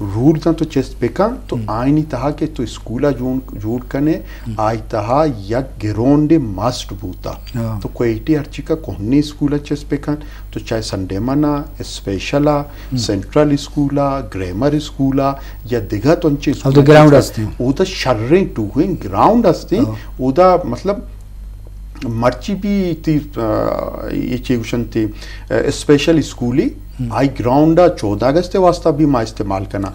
Role تو چیز پیکا تو آئینی تہا کہ تو اسکولا جوڑ کنے آئی تہا یا گراؤنڈ مسٹ بوتا تو کوئیٹی ہرچی کا کوہنی اسکولا چیز پیکا تو چاہے سنڈے منا اسپیشلا سینٹرل اسکولا گرامر اسکولا یا دیگا تو انچے اسکولا او دا شرریں ٹوئیں گراؤنڈ ہستے او دا مطلب مرچی بھی تھی یہ چیوشن تھی اسپیشل اسکولی آئی گراؤنڈا 14 اگست واسطہ بھی ماں استعمال کرنا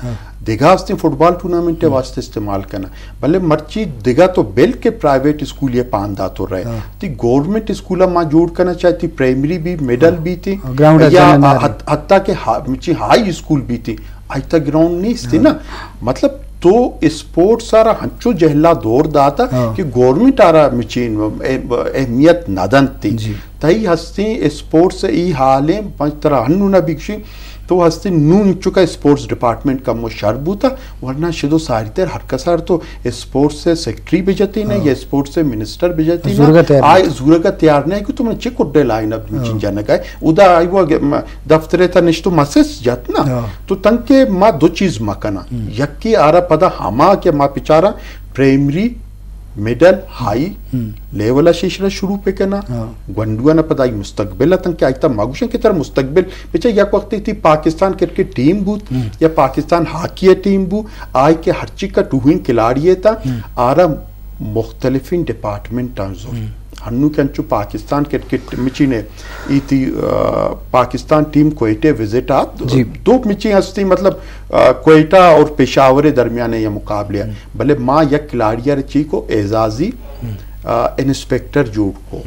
دیگا ہستے فٹ بال ٹورنامنٹ واسطے استعمال کرنا بھلے مرچی دیگا تو بیل کے پرائیویٹ اسکول یہ پاندہ تو رہے تھی گورنمنٹ اسکولا ماں جوڑ کرنا چاہتی پرائمری بھی میڈل بھی تھی یا حتیٰ کہ ہائی اسکول بھی تھی آئی تا گراؤنڈ نہیں تھی نا مطلب تو اسپورٹ سارا ہنچو جہلا دور داتا کہ گورنمنٹ آرہ مچین اہمیت ندن تھی تاہی ہستی اسپورٹ سے ای حالیں پانچ طرح ہنو نہ بکشی تو ہستی نون چکا اسپورٹس ڈپارٹمنٹ کا مشار بوتا ورنہ شدو ساری تیر ہر کسار تو اسپورٹس سے سیکٹری بجاتی نا یا اسپورٹس سے منسٹر بجاتی نا آئی زورگا تیار نہیں کہ تمہیں چک اڈے لائن اب مچین جانا گئے ادا آئی وہ دفترے تا نشتو مسیس جات نا تو تنکے ما دو چیز مکنا یکی آرہ پدا ہما کہ ما پچارا پریمری میڈل ہائی لیولا شیشرہ شروع پہ کنا گونڈوانا پدا آئی مستقبل تن کہ آئی تا ماگوشن کی طرح مستقبل پیچھے یک وقت تھی پاکستان کرکٹ ٹیم بوت یا پاکستان ہاکی ٹیم بو آئی کے ہرچی کا ٹوہین کھلاڑیے تا آرہ مختلفین ڈپارٹمنٹ ٹانزور ہنو کے انچو پاکستان کرکٹ مچینے ای تھی پاکستان ٹیم کوئٹے وزٹ آت دو مچی ہستی مطلب کوئٹہ اور پیشاور درمیانے یہ مقابلے بلے ماں یک کھلاڑیہ رچی کو اعزازی انسپیکٹر جوڑ کو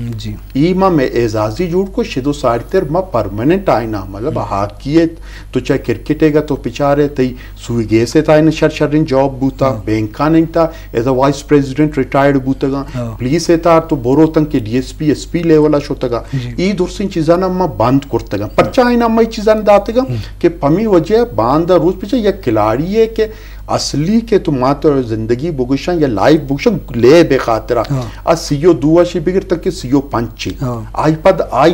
ای ماں میں اعزازی جوڑ کو شدو ساری تیر ماں پرمننٹ آئینا مطلب ہاکیت تو چاہے کرکٹے گا تو پچارے تی سوئی گے سے تائینا شرشرین جاب بوتا بینکا نہیں تا as a vice president retired بوتا گا پلیس ایتا تو بورو تن کے D S P S P لیولا شوتا گا ای درسین چیزانا ماں باند کرتا گا پرچا آئینا ماں چیزانا داتا گا کہ پمی وجہ باندہ روز پیچھے یک کھلاڑی ہے کہ اصلی کے تو ماتر زندگی بگشن یا لائف بگشن لے بے خاطرہ سیو دو شی بگر تک کہ سیو پنچی آئی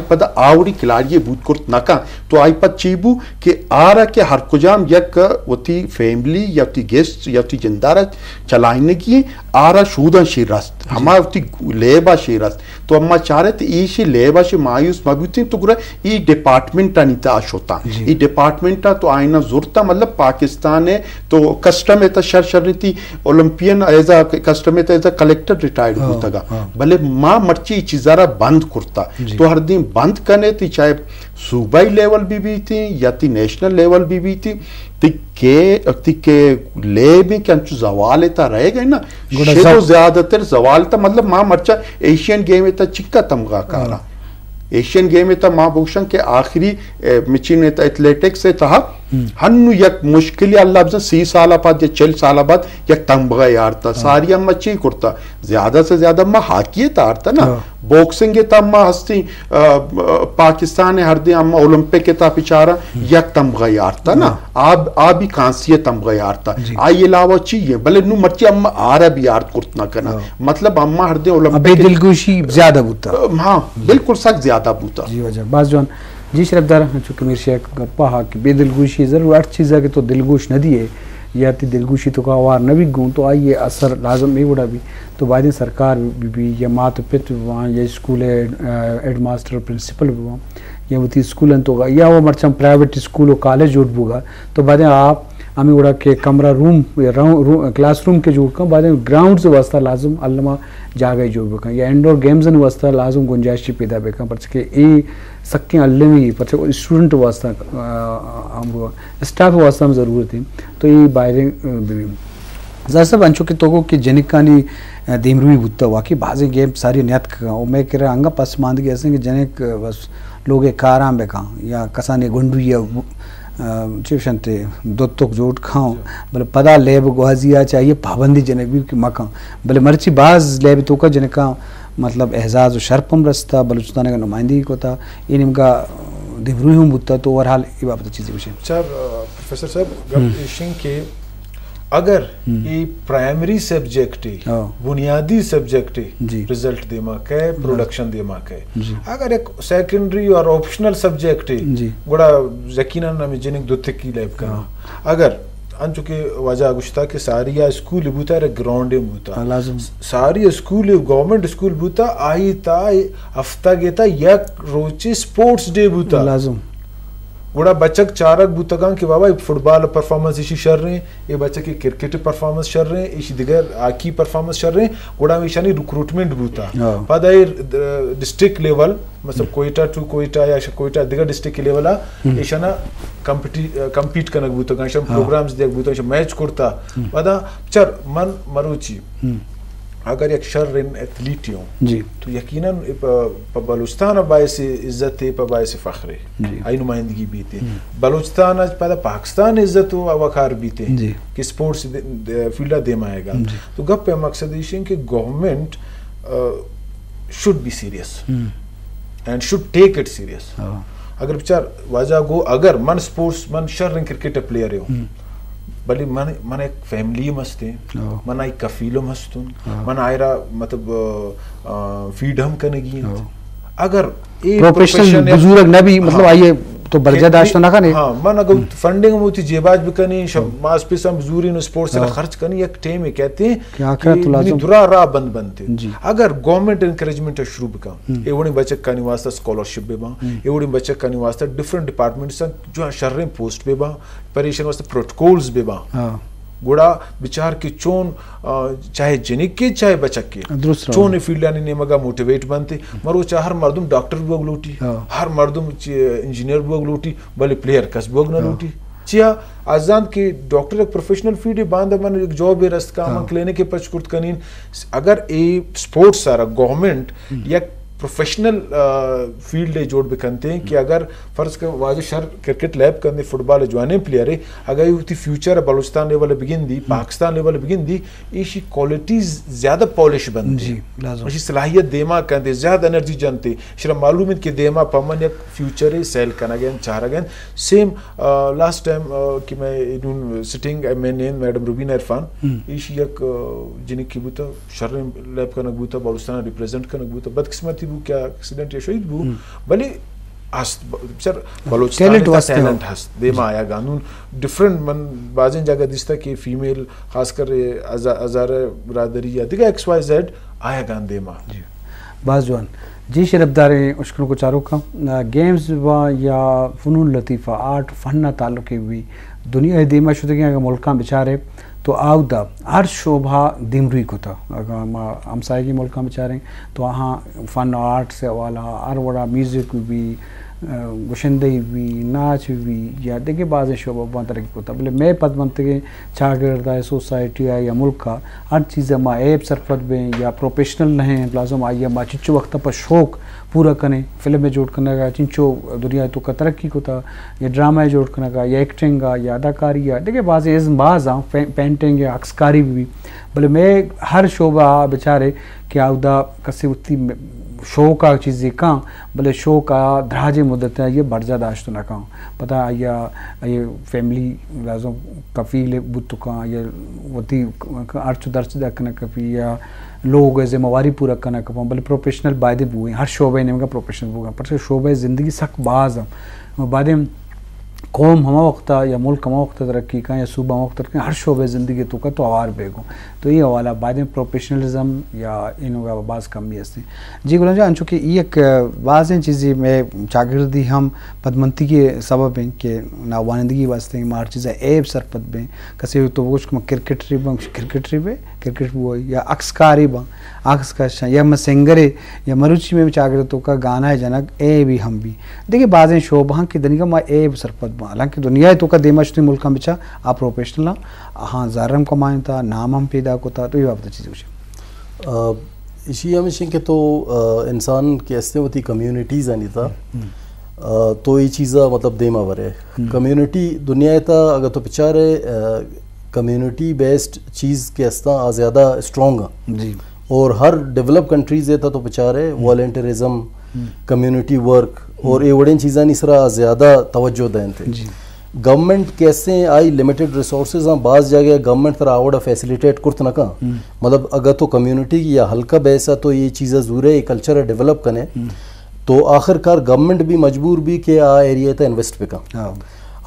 پد آوری کھلاڑی بود کرت نکا تو آئی پد چیبو کہ آرہ کے ہر کجام یک وطی فیملی یا وطی گیسٹ یا وطی جندارہ چلائنگی آرہ شودن شی رست ہما وطی لیبا شی رست تو اما چاہ رہے تھے ای شی لیبا شی مایوس مبیوتی تو گرہ ای ڈپارٹمنٹا نیتا آشوتا ای ڈپارٹمنٹا تو آئینہ زورتا مطلب پاکستان ہے تو کسٹم ایتا شر تھی اولمپین ایزا کسٹم ایتا ایزا کلیکٹر ریٹائرڈ ہوتا گا بلے ماں مرچی چیزارہ بند کرتا تو ہر دن بند کرنے تھی چاہے صوبائی لیول بھی تھی یا تھی نیشنل لیول بھی تھی تی کے لے بھی کہ انچو زوال ایتا رہے گئے نا شدو زیادہ تر زوال تا مطلب ماں مرچا ایشین گیم ایتا چکا تمغا کارا ایشین گیم ایتا ماں بوشن کے آخری مچین ایتا ایتلیٹک سے تہا ہنو یک مشکلی اللہ بزن 30 سالہ بعد یا 40 سالہ بعد یک تمغہ یارتا ساری اما چی کرتا زیادہ سے زیادہ اما ہاکی تارتا نا بوکسنگ تا اما ہستی پاکستان ہر دن اما اولمپک تا پچارا یک تمغہ یارتا نا آبی کانسی تمغہ یارتا آئی علاوہ چیئے بلے نو مرچی اما آرہ بھی یارت کرتنا کنا مطلب اما ہر دن اولمپک بے دلگوشی زیادہ بوتا ہاں بالکل سخت زیادہ بوتا جی وجہ باز جوان جی شرف دارا چونکہ میر شیخ گپا ہا کہ بے دلگوشی ضرور اٹھ چیز ہے کہ تو دلگوش نہ دیئے یا تی دلگوشی تو کا وار نہ بھی گوں تو آئیے اثر لازم نہیں بڑا بھی تو بعد سرکار بھی یا مات پت بھی وہاں یا اسکول ایڈ ماسٹر پرنسپل بھی وہاں یا وہ تی اسکول تو گا یا وہ مرچم پرائیویٹ اسکول و کالج جوڑ بوگا تو بعد آپ ہمیں اڑا کہ کمرہ روم کلاس روم کے جوڑ کر بعد گراؤنڈ سے واسطہ لازم علمہ جاگہ جوڑ بکا یا انڈور گیمزن واسطہ لازم گنجائشی پیدا بکا پرچہ کہ ای سکیں علمی پرچہ اسٹوڈنٹ واسطہ اسٹاف واسطہ ہم ضرورت ہیں تو یہ باہریں بھی ذرا سب انچو کہ توگو کہ جنکانی دیمروی بودتا واقعی بعضی گیم ساری نیت کھا اور میں کہہ رہا انگا پسماندگی ایسے کہ جنک بس لوگ کارام بکا یا کسانے گنڈوی یا چیوشنتے دو تک جوڑ کھاؤں بلے پدا لیب گوازیا چاہیے پابندی جنک بھی مکان بلے مرچی بعض لیب تو کا جنکا مطلب احزاز و شرپم رستا بلوچستان کا نمائندگی کو تھا ان ان کا دیمروی ہوں بودتا تو اوورحال یہ بابت چیزیں بچے پروفیسر صاحب گپ ایشن کے اگر یہ پرائمری سبجیکٹ بنیادی سبجیکٹ رزلٹ دیما کے پروڈکشن دیما کے اگر ایک سیکنڈری اور آپشنل سبجیکٹ گوڑا یقیناً ہمیں جنک دو تکی لیب کرنا اگر انچو کے وجہ گشتا کہ ساری اسکول بوتا ہے گراؤنڈ بوتا لازم ساری اسکول گورنمنٹ اسکول بوتا آئی تا ہفتہ گیتا یک روچی سپورٹس ڈے بوتا لازم گوڑا بچک چارک بوتگان کہ بابا فٹ بال پرفارمنس ایشی شر رہے ہیں یہ بچہ کی کرکٹ پرفارمنس شر رہے ہیں ایشی دیگر آکی پرفارمنس شر رہے ہیں گوڑا ایشانی ریکروٹمنٹ بوتا پادا ڈسٹرکٹ لیول مثلا کوئٹہ ٹو کوئٹہ یا کوئٹہ دیگر ڈسٹرکٹ کے لیولا ایشانا کمپیٹ کنک بوتگان ایشان پروگرامز دیکھ بوتا ایشان میچ کرتا پادا چر من مروچی اگر یک شر رن ایتھلیٹ ہوں تو یقیناً بلوچستان باعث عزت ہے باعث فخر ہے آئی نمائندگی بیتے بلوچستان پیدا پاکستان عزت و وقار بیتے کہ سپورٹس فیلڈا دیم آئے گا تو گپ پہ مقصد یہ کہ government should be serious and should take it serious اگر بچار واجہ گو اگر من سپورٹس من شر رن کرکٹ پلیئر ہوں بلی من ایک فیملی مستے من ایک کفیلم ہستون من آئرہ مطلب فیڈم کنگی اگر پروفیشنل بزرگ نبی مطلب آئیے تو برجہ داشتہ نہ کنے ہاں من اگر فنڈنگ موتی جیباج بکنی ماس پیسا مزوری نو سپورٹس سے خرچ کنی یک ٹیم کہتے ہیں کہ درا راہ بند بنتے اگر گورنمنٹ انکریجمنٹ شروع بکا ایوڑی بچک کانی واسطہ سکولرشپ بے با ایوڑی بچک کانی واسطہ ڈیفرنٹ ڈپارٹمنٹس جو شرریں پوسٹ بے با پریشن واسطہ پروٹوکولز بے با گوڑا بچار کے چون چاہے جنک کے چاہے بچک کے چون فیلڈ یعنی نیمگا موٹیویٹ بنتے مرو چاہے ہر مردم ڈاکٹر بوگ لوٹی ہر مردم انجینئر بوگ لوٹی بلے پلیئر کس بوگ نہ لوٹی چیا آزان کے ڈاکٹر ایک پروفیشنل فیلڈ باندھا من ایک جاب رست کا من کلینک کے پچ کرت کنین اگر اے سپورٹس سارا گورنمنٹ یا پروفیشنل فیلڈ جوڑ بکنتے ہیں کہ اگر فرض کا واجہ شہر کرکٹ لیب کرنے فٹ بال جوانے پلیئر ہے اگر یہ ہوتی فیوچر بلوچستان لیول بگن دی پاکستان لیول بگن دی ایشی کوالٹیز زیادہ پالش بنتی ایشی صلاحیت دیما کرتے زیادہ انرجی جانتے شرح معلوم ہے کہ دیما پمن یک فیوچر ہے سیل کرنا گئن چاہ رہا گئن سیم لاسٹ ٹائم کہ میں انہوں سٹنگ میں نین میڈم روبینہ عرفان ایشی یک جنک کی بوتا شہر لیب کرنا بوتا بلوچستان ریپریزنٹ کرنا بوتا بدقسمتی کیا ایکسیڈنٹ یا شہید بو بلی سر بلوچستان کا ٹیلنٹ ہست دیما آیا گانون ڈیفرنٹ من بازن جگہ دیستا کہ فیمیل خاص کر ازار برادری یا دیگا ایکس وائی زیڈ آیا گان دیما باز جوان جی شرف دارے اشکروں کو چاروں کا گیمز یا فنون لطیفہ آرٹ فن تعلق بھی دنیا دیما شدہ کہ اگر ملکاں بچارے تو آؤ دا ہر شعبہ دیمروی کو تھا اگر ہم ہمسائے کی ملکاں بچاریں تو وہاں فن آرٹ سے والا ہر بڑا میوزک بھی گشندگی بھی ناچ بھی یا دیکھیں بعض شعبہ بہت ترقی کو تھا بلے میں پت بنتے کہ چاگرد ہے سوسائٹی ہے یا ملک کا ہر چیز ماں ایپ سرفت میں یا پروفیشنل نہیں لازم آئیے ماں چنچو وقت پر شوق پورا کریں فلم میں جوڑ کرنے کا چنچو دنیا تو کا ترقی کو تھا یا ڈرامہ جوڑ کرنے کا یا ایکٹنگ کا یا اداکاری یا دیکھیں بعض بعض پینٹنگ یا عکسکاری بھی بلے میں ہر شعبہ بیچارے کہ آؤدا کسی اتی شو کا چیزیں کہاں بلے شو کا دراج مدت ہے یہ بڑھ زیادہ آشتو نہ کہاں پتہ یا یہ فیملی لازم کفیل بت کہاں یا وتی ارچ درچ دکھنا کفی یا لوگ ذمہ واری پورا کرنا کپاں بلے پروفیشنل بائدے بوئیں ہر شعبے نے کا پروفیشنل بوگا پر شعبہ زندگی سخت باز ہیں بائدے قوم ہما وقتا یا ملک ہما وقت ترقی کا یا صوبہ ہما وقت ترقی ہر شعبے زندگی تو کا تو آوار بیگوں تو یہ حوالہ بعد میں پروفیشنلزم یا انہوں کا بعض کمی ہستے ہیں جی غلام جان چونکہ یہ ایک بعض چیزیں میں چاگردی ہم پدمنتی کے سبب ہیں کہ ناوانندگی واسطے ہیں مار چیزیں ایب سرپت بیں کسی تو وہ کچھ کرکٹری بیں کرکٹری بیں کرکٹ وہ یا عکسکاری بیں عکس کا یا میں سنگرے یا مروچی میں چاگردوں کا گانا ہے جنک اے بھی ہم بھی دیکھیں بعض شعبہ کہ دنیا میں ایب سرپت حالانکہ دنیا تو کا دیما شدی ملکاں بچا آپ پروفیشنل ہاں زارم کمائن تھا نام ہم پیدا کو تھا تو یہ بابت چیز ہوشی اسی ہمیشہ کہ تو انسان کے ایسے ہوتی کمیونٹیز آنی تھا تو یہ چیزا مطلب دیما ورے کمیونٹی دنیا تا اگر تو پچارے کمیونٹی بیسڈ چیز کے استا زیادہ اسٹرانگ جی اور ہر ڈیولپ کنٹریز ہے تو پچارے والنٹرزم کمیونٹی ورک اور یہ وڑین چیزاں اس طرح زیادہ توجہ دیں تھے گورنمنٹ کیسے آئی لمیٹڈ ریسورسز ہیں بعض جگہ گورنمنٹ طرح آوڑا فیسیلیٹیٹ کرت نہ کہاں مطلب اگر تو کمیونٹی کی یا ہلکا بیسا تو یہ چیزیں ضرور ہے یہ کلچر ہے ڈیولپ کرنے تو آخر کار گورنمنٹ بھی مجبور بھی کہ آ ایریا تا انویسٹ پہ کہاں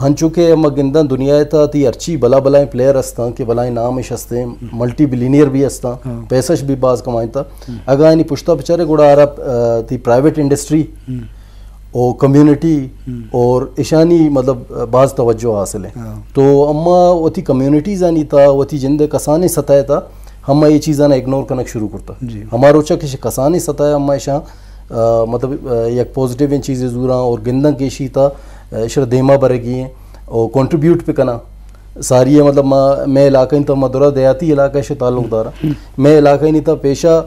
ہنچو کہ اما گندن دنیا تا تی ارچی بلا بلائیں پلیئر ہستاں کہ بلائیں نامش ہستے ملٹی بلینئر بھی ہستاں پیسش بھی باز کمائیں تا اگا اینی پشتا بچارے گوڑا آرہ تی پرائیویٹ انڈسٹری اور کمیونٹی اور ایشانی مطلب بعض توجہ حاصل ہے تو اما وتی کمیونٹیز آنی تا وتی جندے کسانے سطح تا ہم یہ چیزاں اگنور کنک شروع کرتا ہمارا اوچا کہ کسانے سطح ہم ایشاں مطلب یک پوزیٹیو ان چیزیں زوراں اور گندن کیشی تا شر دیما برے گی ہیں اور کنٹریبیوٹ پہ کنا ساری ہے مطلب میں علاقہ نہیں تا مدورہ دیاتی علاقہ سے تعلق دارا میں علاقہ نہیں تا پیشہ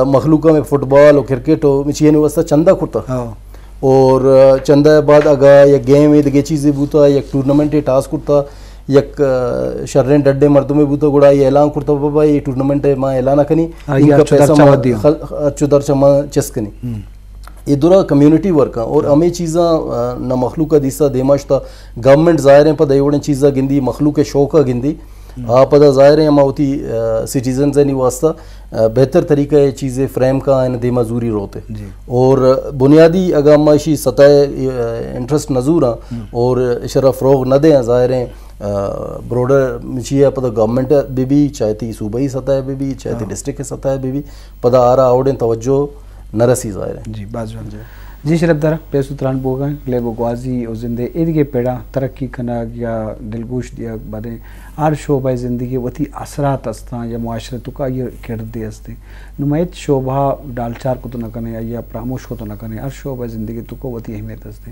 مخلوقہ میں فٹ بال اور کرکٹ اور چیئے واسطہ چندہ کرتا اور چندہ بعد اگا یک گیم دگے چیزیں بوتا یک ٹورنامنٹ ٹاس کرتا یک شرین ڈڈے مردوں میں بوتا گوڑا یہ اعلان کرتا بابا یہ ٹورنامنٹ ہے ماں اعلان کنی ان کا پیسہ اچھو درچہ ماں چس کنی یہ دورا کمیونٹی ورکاں اور ہمیں چیزاں نہ مخلوقہ دیسا دیماشتا گورنمنٹ ظاہر ہیں پتہ ایوڑن چیزاں گندی مخلوق شوقہ گندی پتہ ظاہر ہیں ہم ہوتی سٹیزنز ہیں واسطہ بہتر طریقہ یہ چیزیں فریم کا ہیں دیما زوری روتے اور بنیادی اگر ہم اشی سطح انٹرسٹ نظور ہیں اور اشرا فروغ نہ دیں ظاہر ہیں بروڈر چیئے پتہ گورنمنٹ بھی چاہے تھی صوبائی سطح بھی چاہے تھی ڈسٹرکٹ کے سطح بھی پتہ آ رہا اوڑیں توجہ نہ رسی ظاہر ہے جی باز جی شرف دارا پیسو تران بوگا لیبو گوازی اور زندے ایدگے پیڑا ترقی کنا یا دلگوش دیا بادیں ہر شعبہ زندگی وتی اثرات استاں یا معاشرتوں کا یہ کردے ہستے نمائت شعبہ ڈال چار کو تو نہ کنے یا پراموش کو تو نہ کنے ہر شعبہ زندگی تو کو وتی اہمیت ہستے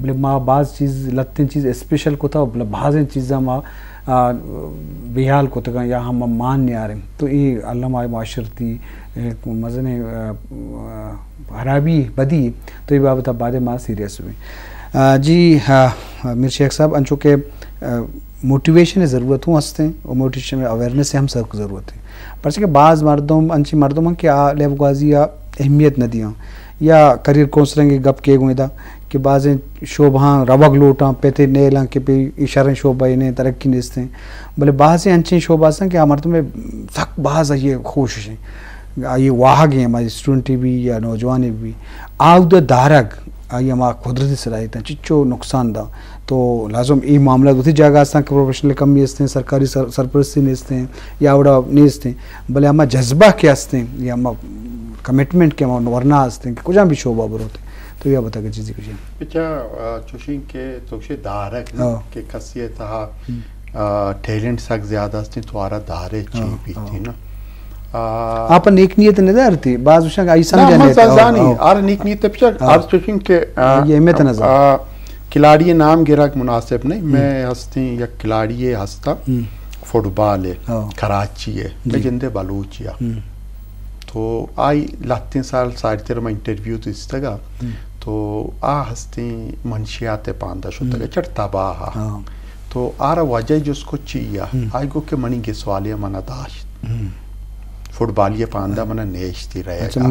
بلے ماں بعض چیز لتن چیز اسپیشل کو تھا بلے بعض چیزاں ماں بحال کو تکا یا ہم مان نہیں آ رہے تو یہ علامہ معاشرتی مزن خرابی بدی تو یہ بابت بعد ماں سیریس ہوئی جی میر شیخ صاحب انچو کہ موٹیویشن ضرورتوں ہستے ہیں اور موٹیویشن میں اویئرنیس سے ہم سب کو ضرورت ہے پرچہ کہ بعض انچی مردوں کہ لیب غازی یا اہمیت نہ دیاں یا کریئر کونسلنگ کے گپ کے گوئیں دا کہ بعض شعبہ روگ لوٹاں پیتے نیلاں کہ پہ اشارہ شعبہ انہیں ترقی نیستے ہیں بلے بعض انچیں شعبہ ہیں کہ مردوں میں سخت بعض یہ خوش ہیں یہ واہگ ہیں ہماری اسٹوڈنٹی بھی یا نوجوانی بھی آؤ دارگ آئی ہمارا قدرتی صلاحیت ہیں چچو نقصان دا تو لازم یہ معاملات اسی جگہ ہستے ہیں کہ پروفیشنل کم بھی ہستے ہیں سرکاری سرپرستی نیستے ہیں یا اوڑا نیستے ہیں بلے ہمارا جذبہ کیا ہستے ہیں یا ہمارا کمٹمنٹ کے ہمارا ورنہ ہستے ہیں کہ کچھ بھی شعبہ بر ہوتے ہیں تو یہ بتا کہ چیزی کچھ بچا چوشین کے توشے دارگ کہ کسی تہا ٹیلنٹ سک زیادہ ہستے ہیں تو آرہ دارے چی بھی تھی نا آپ نیک نیت نظر تھی بعض وشنگ آئی سمجھا نیت آر نیک نیت پچھا آر چوشن کے یہ اہمیت نظر کھلاڑی نام گراک مناسب نہیں میں ہستی یا کھلاڑی ہستا فٹ بال ہے کراچی ہے میں جندے بلوچیا تو آئی لاتین سال ساڑھ تیر میں انٹرویو تو اس تگا تو ہستی منشیات پاندہ شو تگا چڑتا باہا تو آرہ وجہ جو اس کو چیا آئی گو کہ منی کے سوالیہ منہ داشت فٹ بالیہ پاندہ منہ نیشتی رہے گا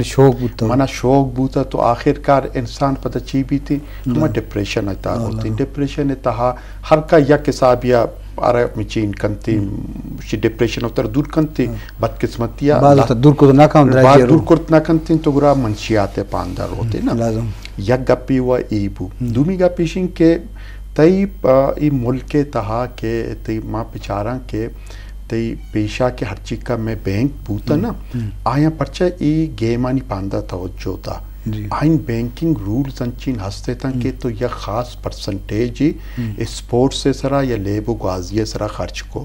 منہ شوق بوتا تو آخر کار انسان پتہ چی بھی تھی ہمیں ڈپریشن اتا ہوتی ڈپریشن اتا ہر کا یک حساب یا آرہ مچین کنتی ڈپریشن اتر دور کنتی بدقسمتیا دور کو نہ کنتی تو گرا منشیات پاندہ ہوتے نا یک گپی و ایبو دومی گپی شن کے تی ای ملک تہا کے تی ماں پچاراں کے تی پیشہ کے ہر چیز کا میں بینک بوتا نا آیا پرچہ ای گیمانی پاندہ توجہ تا آئین بینکنگ رولز انچین ہستے تھا کہ تو یہ خاص پرسنٹیج اسپورٹس سے سرا یا لیبو غازیہ سرا خرچ کو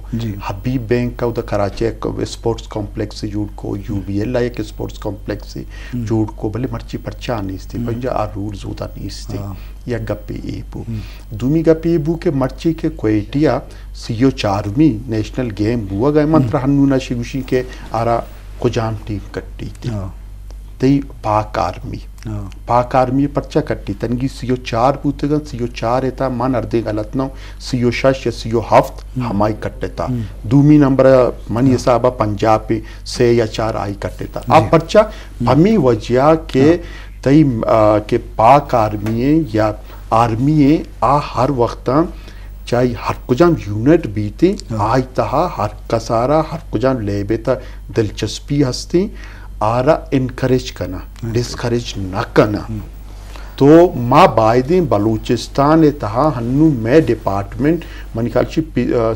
حبیب بینک کا ادھا کراچی اسپورٹس کمپلیکس سے جوڑ کو یو بی ایل ایک اسپورٹس کمپلیکس سے جوڑ کو بلے مرچی پرچہ نیس تھی پنجا آر رولز ہوتا نیس تھی یا گپی ایبو دومی گپی ایبو کے مرچی کے کوئیٹیا سیو چارمی نیشنل گیم بوا گئے منتر ہنونا شگوشی کے آرہ کجام ٹیم کٹی تھی تی پاک آرمی پرچہ کٹی تنگی سیو چار بوتے گا سیو چار ایتا من اردے غلط نو سیو شش یا سیو ہفت ہمائی کٹے تا دومی نمبر منی حسابہ پنجاب پہ سے یا چار آئی کٹے تا آپ پرچہ ہمیں وجہ کے تی کہ پاک آرمی یا آرمی ہر وقتا چاہی ہر کجام یونٹ بیتی آئی تہا ہر کسارا ہر کجام لے بیتا دلچسپی ہستی آرہ انکریج کرنا ڈسکریج نہ کرنا تو ما باید بلوچستان تہا ہنو میں ڈپارٹمنٹ منی خیال چی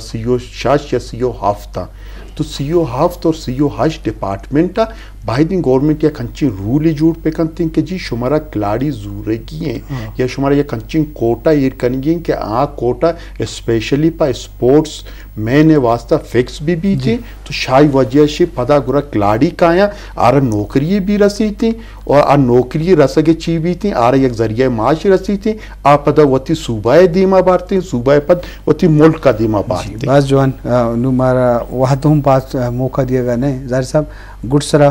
سیو شاش یا سیو ہافتہ تو سیو ہافت اور سیو ہش ڈپارٹمنٹ باید گورنمنٹ یا کنچی رول جوڑ پہ کنتے ہیں کہ جی شمارا کلاڑی زورے کی ہیں یا شمارا یا کنچی کوٹا یہ کنگی ہیں کہ کوٹا اسپیشلی پا اسپورٹس میں نے واسطہ فکس بھی تھے تو شاہی وجہ سے پدا گرا کلاڑی کا آیا آرہ نوکری بھی رسی تھیں اور آ نوکری رسگے چی بھی تھیں آرہ یک ذریعہ معاش رسی تھیں آ پدا وطی صوبہ دیما بارتے ہیں صوبہ پد وطی ملک کا دیما بارتے ہیں. باز جوان نو مارا وحدہم پاس موقع دیا گا نہیں ظاہر صاحب گڈ سرا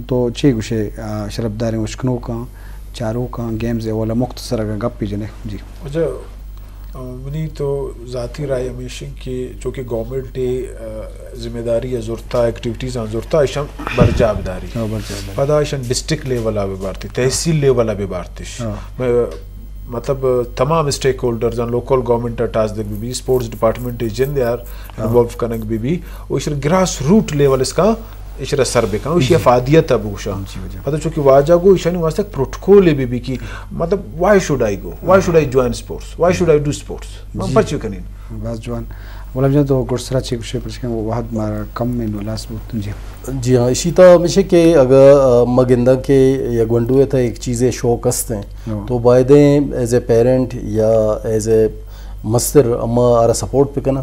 تو چھ گوشے شرف داریں اشکنوں کا چاروں کا گیمز والا مختصر اگر گپ پی جنے جی. اچھا منی تو ذاتی رائے ہمیشہ کہ چونکہ گورنمنٹ ذمہ داری یا ضرورتہ ایکٹیویٹیز ضرورتہ اشن برجابداری پدا اشن ڈسٹرکٹ لیول آبے بارتی تحصیل لیول آبے بارتش مطلب تمام اسٹیک ہولڈرز ہیں لوکل گورنمنٹ ٹاس دک بھی اسپورٹس ڈپارٹمنٹ جن دے آر انوالو کنک بھی وہ اشن گراس روٹ لیول اس کا اشرا سر بکن وش افادیت اب وشا مطلب چونکہ واجہ گو اشانی واسطے پروٹوکول بھی کی مطلب why should I go why should I join sports why should I do sports ہم پچ کنین بس جوان بولا جان تو گرسرا چھ کچھ پرچ کہ وہ واحد مارا کم میں نولاس بوت جی جی ہاں اسی طرح ہمیشہ کہ اگر مگندہ کے یا گونڈوے تھا ایک چیزیں شوق ہستے ہیں تو بائدیں ایز اے پیرنٹ یا ایز اے مستر اما آرہ سپورٹ پہ کنا